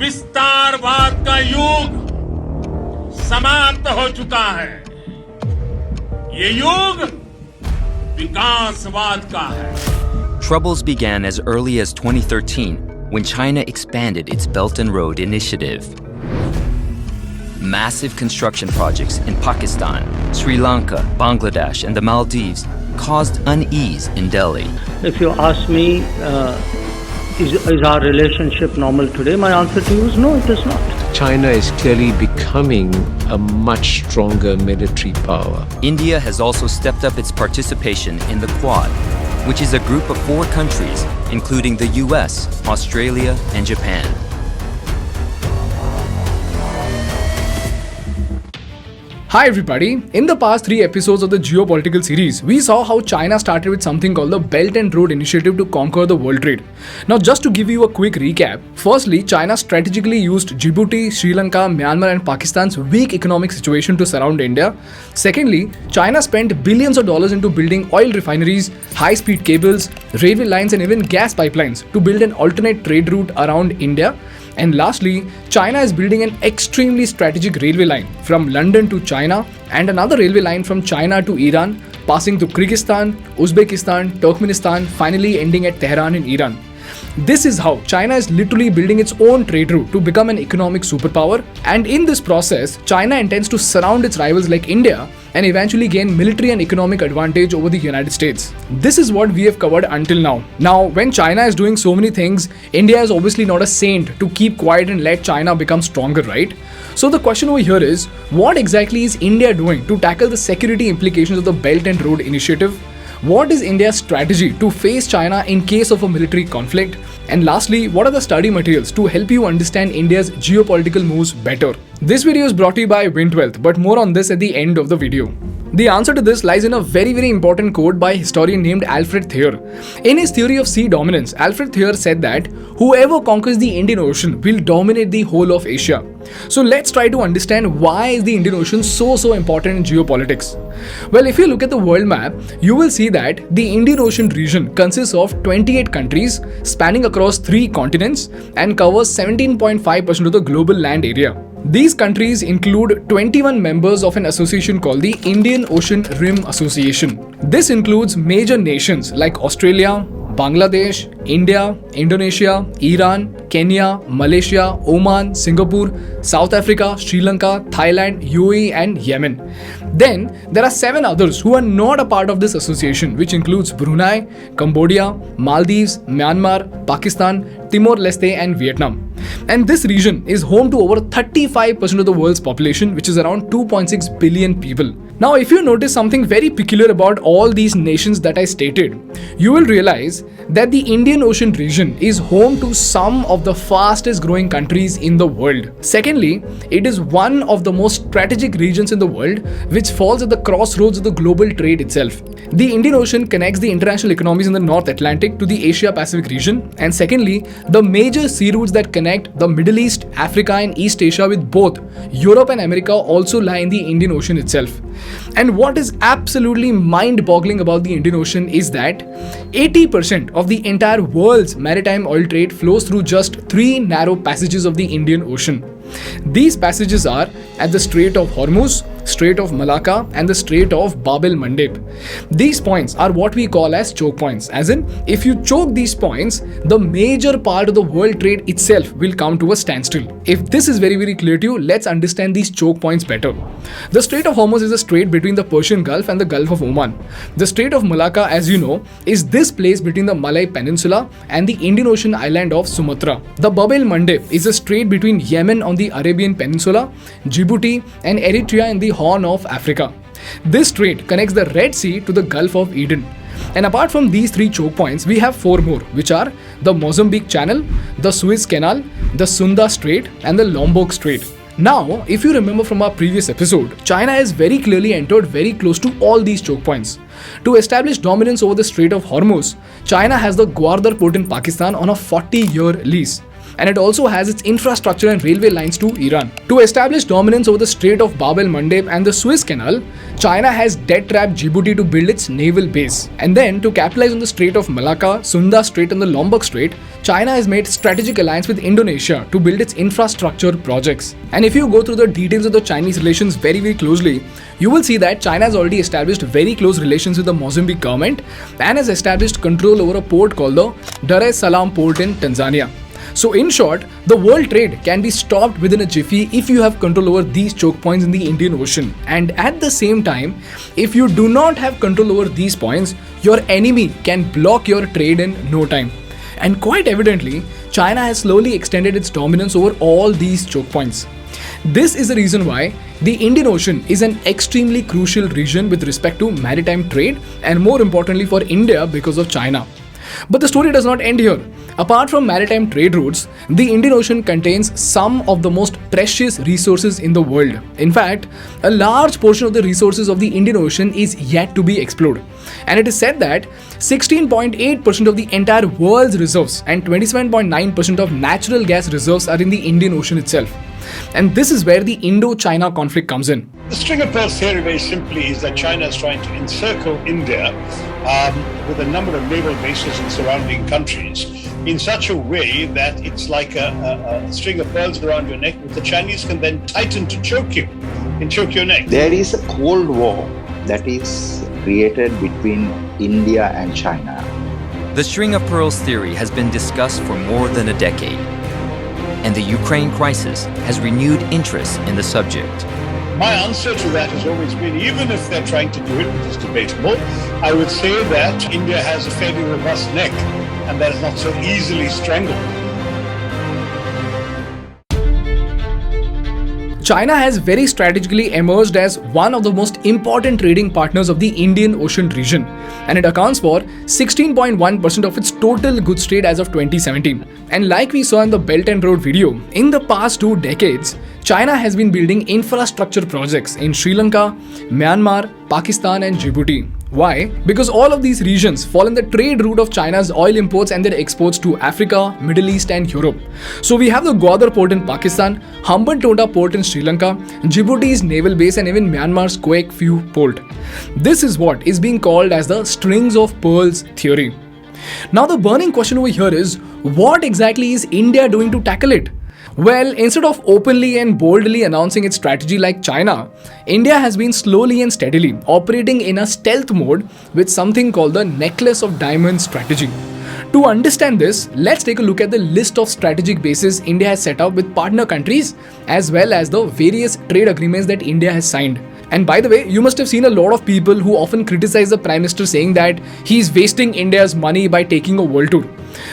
विस्तारवाद का युग समाप्त हो चुका है। ये युग विकासवाद का है। Troubles began as early as 2013 when China expanded its Belt and Road Initiative. Massive construction projects in Pakistan, Sri Lanka, Bangladesh, and the Maldives caused unease in Delhi. If you ask me, is our relationship normal today? My answer to you is no, it is not. China is clearly becoming a much stronger military power. India has also stepped up its participation in the Quad, which is a group of 4 countries, including the US, Australia, and Japan. Hi everybody, in the past 3 episodes of the Geopolitical series, we saw how China started with something called the Belt and Road Initiative to conquer the world trade. Now just to give you a quick recap, firstly, China strategically used Djibouti, Sri Lanka, Myanmar and Pakistan's weak economic situation to surround India. Secondly, China spent billions of dollars into building oil refineries, high-speed cables, railway lines and even gas pipelines to build an alternate trade route around India. And lastly, China is building an extremely strategic railway line from London to China and another railway line from China to Iran, passing through Kyrgyzstan, Uzbekistan, Turkmenistan, finally ending at Tehran in Iran. This is how China is literally building its own trade route to become an economic superpower, and in this process, China intends to surround its rivals like India and eventually gain military and economic advantage over the United States. This is what we have covered until now. Now, when China is doing so many things, India is obviously not a saint to keep quiet and let China become stronger, right? So the question over here is, what exactly is India doing to tackle the security implications of the Belt and Road Initiative? What is India's strategy to face China in case of a military conflict? And lastly, what are the study materials to help you understand India's geopolitical moves better? This video is brought to you by Wint, but more on this at the end of the video. The answer to this lies in a very important quote by a historian named Alfred Thayer. In his theory of sea dominance, Alfred Thayer said that whoever conquers the Indian Ocean will dominate the whole of Asia. So let's try to understand why is the Indian Ocean so important in geopolitics. Well, if you look at the world map, you will see that the Indian Ocean region consists of 28 countries spanning across 3 continents and covers 17.5% of the global land area. These countries include 21 members of an association called the Indian Ocean Rim Association. This includes major nations like Australia, Bangladesh, India, Indonesia, Iran, Kenya, Malaysia, Oman, Singapore, South Africa, Sri Lanka, Thailand, UAE and Yemen. Then there are 7 others who are not a part of this association, which includes Brunei, Cambodia, Maldives, Myanmar, Pakistan, Timor-Leste and Vietnam. And this region is home to over 35% of the world's population, which is around 2.6 billion people. Now, if you notice something very peculiar about all these nations that I stated, you will realize that the Indian Ocean region is home to some of the fastest growing countries in the world. Secondly, it is one of the most strategic regions in the world, which falls at the crossroads of the global trade itself. The Indian Ocean connects the international economies in the North Atlantic to the Asia-Pacific region. And secondly, the major sea routes that connect the Middle East, Africa and East Asia with both Europe and America also lie in the Indian Ocean itself. And what is absolutely mind-boggling about the Indian Ocean is that 80% of the entire world's maritime oil trade flows through just 3 narrow passages of the Indian Ocean. These passages are at the Strait of Hormuz, Strait of Malacca and the Strait of Bab el-Mandeb. These points are what we call as choke points, as in if you choke these points, the major part of the world trade itself will come to a standstill. If this is very clear to you, let's understand these choke points better. The Strait of Hormuz is a strait between the Persian Gulf and the Gulf of Oman. The Strait of Malacca, as you know, is this place between the Malay Peninsula and the Indian Ocean island of Sumatra. The Bab el-Mandeb is a strait between Yemen on the Arabian Peninsula, Djibouti and Eritrea in the Horn of Africa. This strait connects the Red Sea to the Gulf of Eden. And apart from these 3 choke points, we have 4 more, which are the Mozambique Channel, the Suez Canal, the Sunda Strait and the Lombok Strait. Now, if you remember from our previous episode, China has very clearly entered very close to all these choke points. To establish dominance over the Strait of Hormuz, China has the Gwadar port in Pakistan on a 40-year lease. and it also has its infrastructure and railway lines to Iran. To establish dominance over the Strait of Bab el-Mandeb and the Suez Canal, China has debt-trapped Djibouti to build its naval base. And then, to capitalize on the Strait of Malacca, Sunda Strait and the Lombok Strait, China has made strategic alliance with Indonesia to build its infrastructure projects. And if you go through the details of the Chinese relations very closely, you will see that China has already established very close relations with the Mozambique government and has established control over a port called the Dar es Salaam port in Tanzania. So in short, the world trade can be stopped within a jiffy if you have control over these choke points in the Indian Ocean. And at the same time, if you do not have control over these points, your enemy can block your trade in no time. And quite evidently, China has slowly extended its dominance over all these choke points. This is the reason why the Indian Ocean is an extremely crucial region with respect to maritime trade, and more importantly for India because of China. But the story does not end here. Apart from maritime trade routes, the Indian Ocean contains some of the most precious resources in the world. In fact, a large portion of the resources of the Indian Ocean is yet to be explored. And it is said that 16.8% of the entire world's reserves and 27.9% of natural gas reserves are in the Indian Ocean itself. And this is where the Indo-China conflict comes in. The string of pearls theory very simply is that China is trying to encircle India with a number of naval bases in surrounding countries in such a way that it's like a string of pearls around your neck, which the Chinese can then tighten to choke you and choke your neck. There is a Cold War that is created between India and China. The string of pearls theory has been discussed for more than a decade, and the Ukraine crisis has renewed interest in the subject. My answer to that has always been, even if they're trying to do it, which is debatable, I would say that India has a fairly robust neck and that is not so easily strangled. China has very strategically emerged as one of the most important trading partners of the Indian Ocean region, and it accounts for 16.1% of its total goods trade as of 2017. And like we saw in the Belt and Road video, in the past 2 decades, China has been building infrastructure projects in Sri Lanka, Myanmar, Pakistan and Djibouti. Why? Because all of these regions fall in the trade route of China's oil imports and their exports to Africa, Middle East and Europe. So we have the Gwadar port in Pakistan, Hambantota port in Sri Lanka, Djibouti's naval base and even Myanmar's Quake Phu port. This is what is being called as the strings of pearls theory. Now the burning question over here is, what exactly is India doing to tackle it? Well, instead of openly and boldly announcing its strategy like China, India has been slowly and steadily operating in a stealth mode with something called the necklace of diamonds strategy. To understand this, let's take a look at the list of strategic bases India has set up with partner countries as well as the various trade agreements that India has signed. And by the way, you must have seen a lot of people who often criticize the Prime Minister saying that he's wasting India's money by taking a world tour.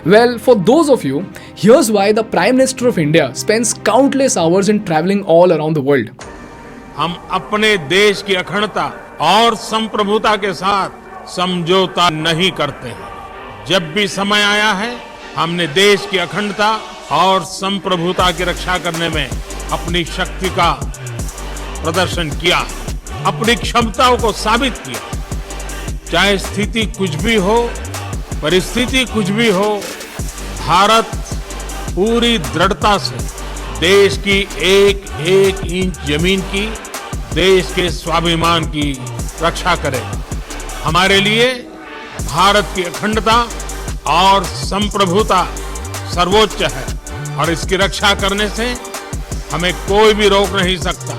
Well, for those of you, here's why the Prime Minister of India spends countless hours in traveling all around the world. हम अपने देश की अखंडता और संप्रभुता के साथ समझौता नहीं करते हैं। जब भी समय आया है, हमने देश की अखंडता और संप्रभुता की रक्षा करने में अपनी शक्ति का प्रदर्शन किया, अपनी क्षमताओं को साबित किया। चाहे स्थिति कुछ भी हो, परिस्थिति कुछ भी हो, भारत पूरी दृढ़ता से देश की एक एक इंच जमीन की, देश के स्वाभिमान की रक्षा करेगा। हमारे लिए भारत की अखंडता और संप्रभुता सर्वोच्च है और इसकी रक्षा करने से हमें कोई भी रोक नहीं सकता।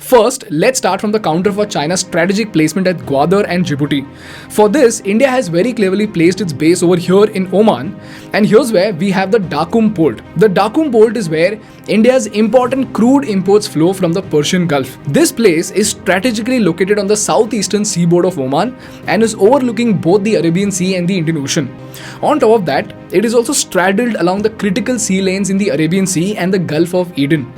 First, let's start from the counter for China's strategic placement at Gwadar and Djibouti. For this, India has very cleverly placed its base over here in Oman, and here's where we have the Dakum port. The Dakum port is where India's important crude imports flow from the Persian Gulf. This place is strategically located on the southeastern seaboard of Oman and is overlooking both the Arabian Sea and the Indian Ocean. On top of that, it is also straddled along the critical sea lanes in the Arabian Sea and the Gulf of Eden.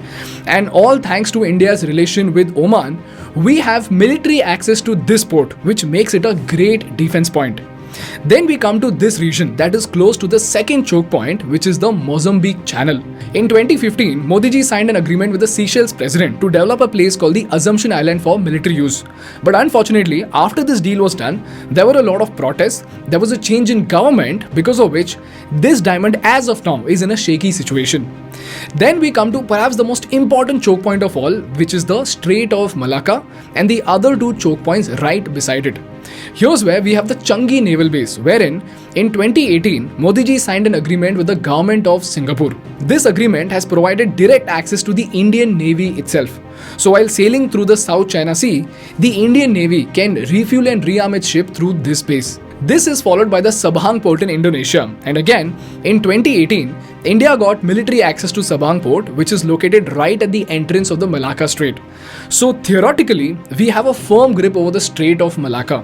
And all thanks to India's relation with Oman, we have military access to this port, which makes it a great defense point. Then we come to this region that is close to the second choke point, which is the Mozambique Channel. In 2015, Modi ji signed an agreement with the Seychelles president to develop a place called the Assumption Island for military use. But unfortunately, after this deal was done, there were a lot of protests. There was a change in government, because of which this diamond as of now is in a shaky situation. Then we come to perhaps the most important choke point of all, which is the Strait of Malacca and the other two choke points right beside it. Here's where we have the Changi Naval Base, wherein in 2018, Modi ji signed an agreement with the government of Singapore. This agreement has provided direct access to the Indian Navy itself. So while sailing through the South China Sea, the Indian Navy can refuel and rearm its ship through this base. This is followed by the Sabang port in Indonesia. And again, in 2018, India got military access to Sabang port, which is located right at the entrance of the Malacca Strait. So theoretically, we have a firm grip over the Strait of Malacca.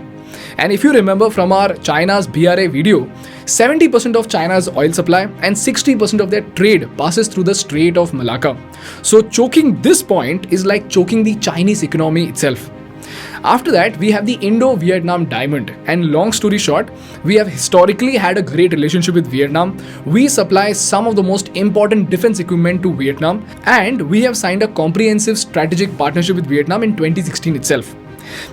And if you remember from our China's BRA video, 70% of China's oil supply and 60% of their trade passes through the Strait of Malacca. So choking this point is like choking the Chinese economy itself. After that, we have the Indo-Vietnam Diamond, and long story short, we have historically had a great relationship with Vietnam. We supply some of the most important defense equipment to Vietnam, and we have signed a comprehensive strategic partnership with Vietnam in 2016 itself.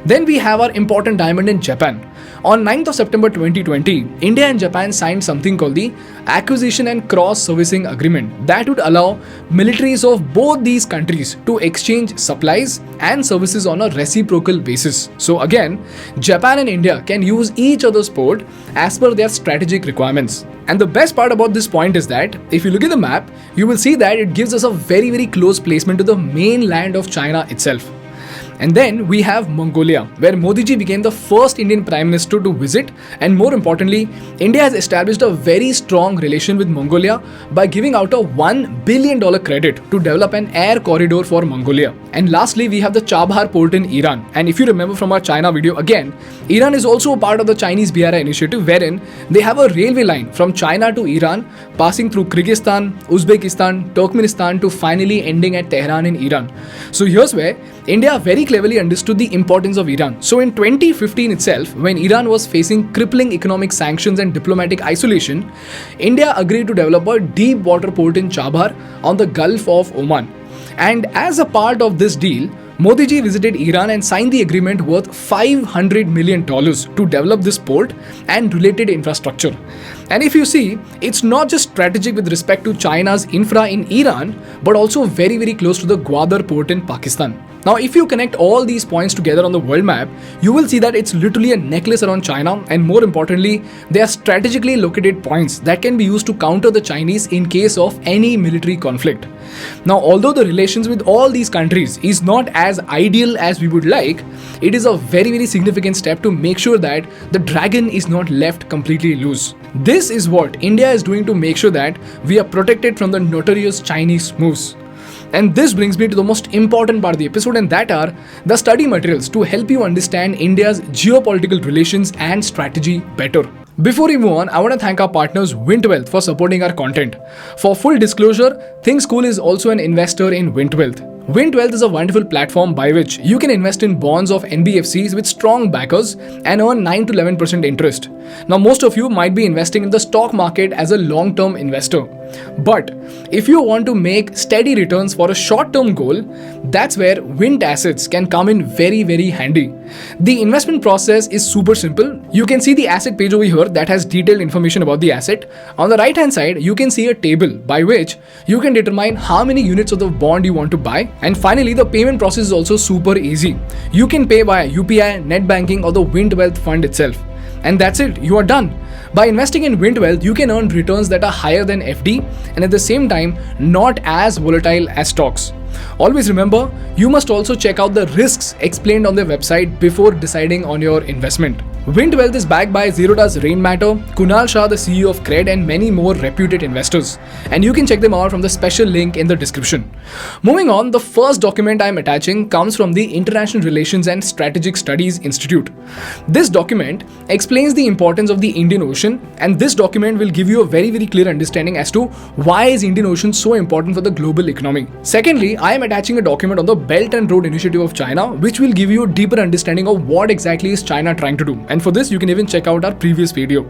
Then we have our important diamond in Japan. On 9th of September 2020, India and Japan signed something called the Acquisition and Cross-Servicing Agreement that would allow militaries of both these countries to exchange supplies and services on a reciprocal basis. So again, Japan and India can use each other's port as per their strategic requirements. And the best part about this point is that if you look at the map, you will see that it gives us a very close placement to the mainland of China itself. And then we have Mongolia, where Modi ji became the first Indian Prime Minister to visit, and more importantly, India has established a very strong relation with Mongolia by giving out a $1 billion credit to develop an air corridor for Mongolia. And lastly, we have the Chabahar port in Iran. And if you remember from our China video again, Iran is also a part of the Chinese BRI initiative, wherein they have a railway line from China to Iran, passing through Kyrgyzstan, Uzbekistan, Turkmenistan to finally ending at Tehran in Iran. So here's where India very cleverly understood the importance of Iran. So in 2015 itself, when Iran was facing crippling economic sanctions and diplomatic isolation, India agreed to develop a deep water port in Chabahar on the Gulf of Oman. And as a part of this deal, Modi ji visited Iran and signed the agreement worth $500 million to develop this port and related infrastructure. And if you see, it's not just strategic with respect to China's infra in Iran, but also very close to the Gwadar port in Pakistan. Now, if you connect all these points together on the world map, you will see that it's literally a necklace around China, and more importantly, they are strategically located points that can be used to counter the Chinese in case of any military conflict. Now, although the relations with all these countries is not as ideal as we would like, it is a very significant step to make sure that the dragon is not left completely loose. This is what India is doing to make sure that we are protected from the notorious Chinese moves. And this brings me to the most important part of the episode, and that are the study materials to help you understand India's geopolitical relations and strategy better. Before we move on, I want to thank our partners Wint for supporting our content. For full disclosure, thinkschool is also an investor in Wint. Wint is a wonderful platform by which you can invest in bonds of NBFCs with strong backers and earn 9 to 11% interest. Now, most of you might be investing in the stock market as a long-term investor. But if you want to make steady returns for a short-term goal, that's where Wint assets can come in very handy. The investment process is super simple. You can see the asset page over here that has detailed information about the asset. On the right-hand side, you can see a table by which you can determine how many units of the bond you want to buy. And finally, the payment process is also super easy. You can pay via UPI, net banking, or the Wint Wealth fund itself. And that's it, you are done. By investing in Wint Wealth, you can earn returns that are higher than FD and at the same time not as volatile as stocks. Always remember, you must also check out the risks explained on their website before deciding on your investment. Wint Wealth is backed by Zerodha's Rain Matter, Kunal Shah, the CEO of Cred, and many more reputed investors. And you can check them out from the special link in the description. Moving on, the first document I am attaching comes from the International Relations and Strategic Studies Institute. This document explains the importance of the Indian Ocean, and this document will give you a very clear understanding as to why is Indian Ocean so important for the global economy. Secondly, I am attaching a document on the Belt and Road Initiative of China, which will give you a deeper understanding of what exactly is China trying to do. And for this, you can even check out our previous video.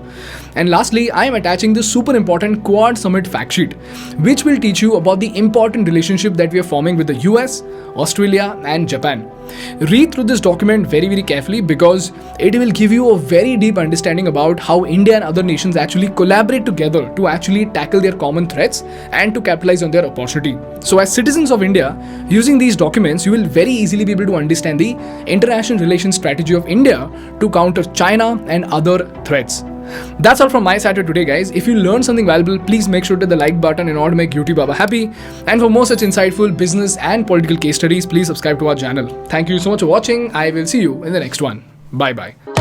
And lastly, I am attaching the super important Quad Summit fact sheet, which will teach you about the important relationship that we are forming with the US, Australia and Japan. Read through this document very carefully, because it will give you a very deep understanding about how India and other nations actually collaborate together to actually tackle their common threats and to capitalize on their opportunity. So as citizens of India, using these documents, you will very easily be able to understand the international relations strategy of India to counter China and other threats. That's all from my side for today, guys. If you learned something valuable, please make sure to hit the like button in order to make YouTube Baba happy. And for more such insightful business and political case studies, please subscribe to our channel. Thank you so much for watching. I will see you in the next one. Bye bye.